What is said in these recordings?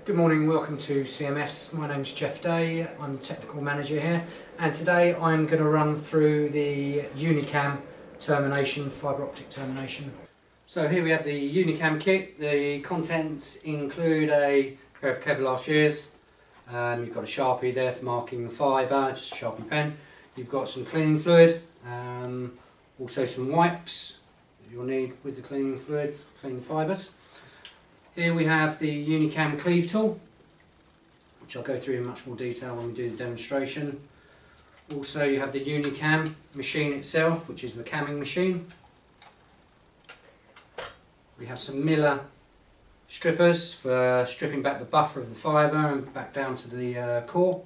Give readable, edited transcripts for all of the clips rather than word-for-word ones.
Good morning, welcome to CMS. My name's Jeff Day, I'm the technical manager here, and today I'm going to run through the Unicam termination, fibre optic termination. So here we have the Unicam kit. The contents include a pair of Kevlar shears, you've got a Sharpie there for marking the fibre, just a Sharpie pen. You've got some cleaning fluid, also some wipes that you'll need with the cleaning fluid, clean the fibres. Here we have the Unicam cleave tool, which I'll go through in much more detail when we do the demonstration. Also you have the Unicam machine itself, which is the camming machine. We have some Miller strippers for stripping back the buffer of the fibre and back down to the core.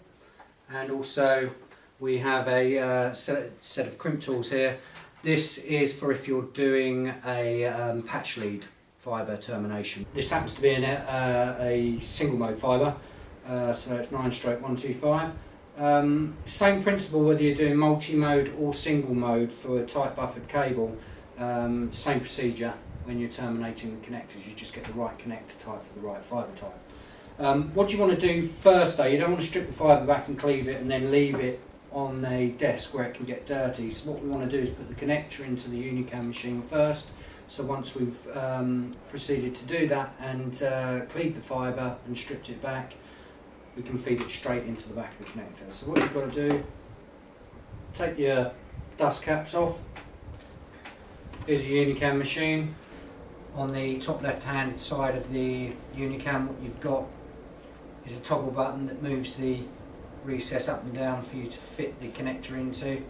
And also we have a set of crimp tools here. This is for if you're doing a patch lead fibre termination. This happens to be a single mode fibre, so it's 9/125. Same principle whether you're doing multi-mode or single mode for a tight buffered cable. Same procedure when you're terminating the connectors. You just get the right connector type for the right fibre type. What you want to do first though, you don't want to strip the fibre back and cleave it and then leave it on a desk where it can get dirty. So what we want to do is put the connector into the Unicam machine first. So once we've proceeded to do that and cleave the fibre and stripped it back, we can feed it straight into the back of the connector. So what you've got to do, take your dust caps off. Here's your Unicam machine. On the top left hand side of the Unicam, what you've got is a toggle button that moves the recess up and down for you to fit the connector into.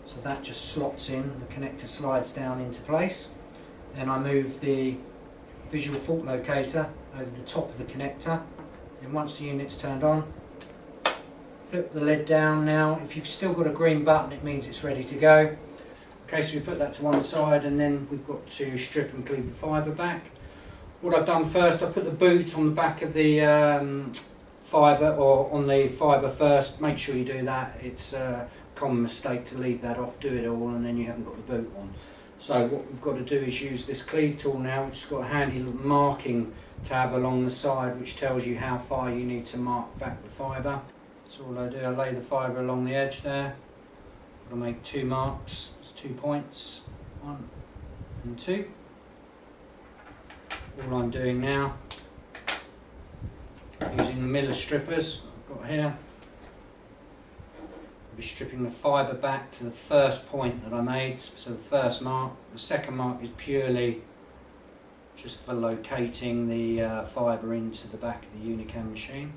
So that just slots in, the connector slides down into place. Then I move the visual fault locator over the top of the connector. And once the unit's turned on, flip the lid down. Now if you've still got a green button, it means it's ready to go. Okay, so we put that to one side and then we've got to strip and cleave the fibre back. What I've done first, I put the boot on the back of the fibre, or on the fibre first. Make sure you do that. It's a common mistake to leave that off, do it all and then you haven't got the boot on. So what we've got to do is use this cleave tool now, which has got a handy little marking tab along the side which tells you how far you need to mark back the fibre. That's all I do. I lay the fibre along the edge there. I'll make 2 marks, 2 points, 1 and 2. All I'm doing now, using the Miller strippers I've got here, I'll be stripping the fibre back to the first point that I made, so the first mark. The second mark is purely just for locating the fibre into the back of the Unicam machine.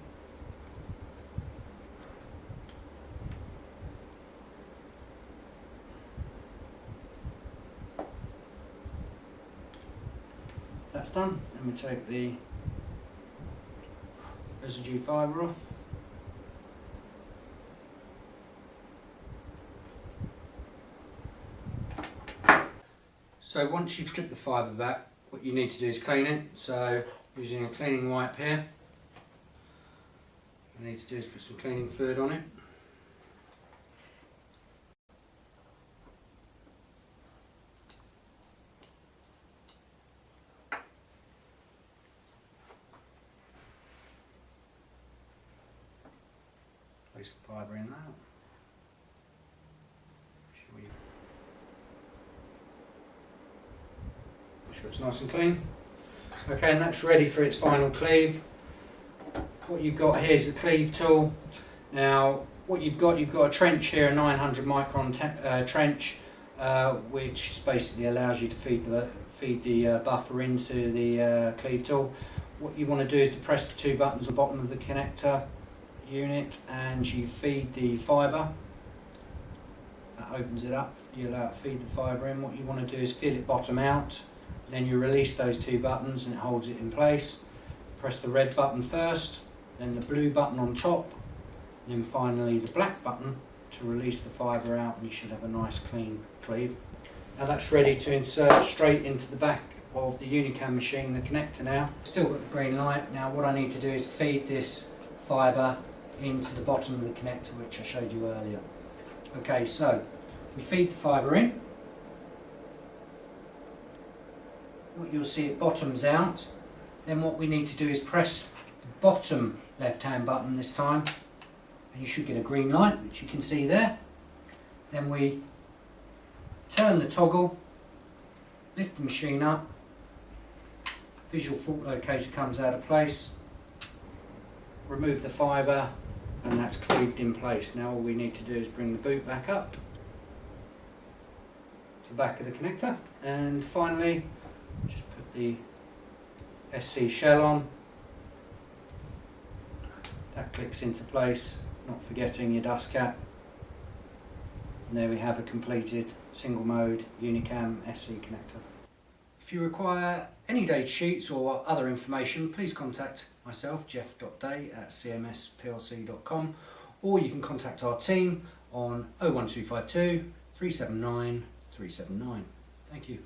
That's done, then we take the residue fibre off. So once you've stripped the fibre back, what you need to do is clean it. So using a cleaning wipe here, what you need to do is put some cleaning fluid on it. Place the fibre in that. Make sure it's nice and clean. Okay, and that's ready for its final cleave. What you've got here is a cleave tool. Now, what you've got a trench here, a 900 micron trench, which basically allows you to feed the buffer into the cleave tool. What you want to do is to press the 2 buttons at the bottom of the connector unit and you feed the fibre. That opens it up, you allow it to feed the fibre in. What you want to do is feel it bottom out, then you release those 2 buttons and it holds it in place. Press the red button first, then the blue button on top, and then finally the black button to release the fibre out, and you should have a nice clean cleave. Now that's ready to insert straight into the back of the Unicam machine, the connector now. Still got the green light. Now what I need to do is feed this fibre into the bottom of the connector which I showed you earlier. Okay, so we feed the fibre in. What you'll see, it bottoms out. Then what we need to do is press the bottom left hand button this time, and you should get a green light, which you can see there. Then we turn the toggle, lift the machine up, visual fault locator comes out of place, remove the fibre, and that's cleaved in place. Now all we need to do is bring the boot back up to the back of the connector, and finally just put the SC shell on. That clicks into place, not forgetting your dust cap. And there we have a completed single mode Unicam SC connector. If you require any data sheets or other information, please contact myself, jeff.day@cmsplc.com, or you can contact our team on 01252 379 379. Thank you.